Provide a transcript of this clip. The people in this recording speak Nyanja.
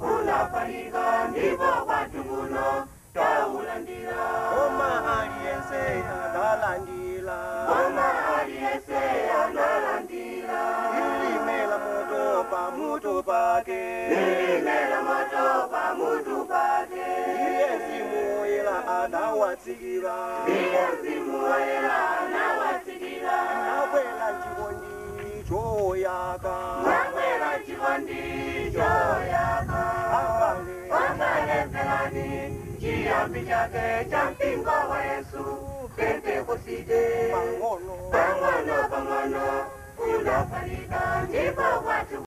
Unafanyika ndivyo watu muno taulandira. Oma aliyense analandira. Oma aliyense analandira. Ilimela moto pa mutu pake. Ilimela moto pa mutu pake. Iyezimu ila anawatsikira. Iyezimu ila anawatsikira. Nawela chikondi choyaka. Nawela chikondi choyaka. Chiyambi chake cha mpingo wa Yesu Pentekosite. Pangono Pangono unafanyika ndipo watu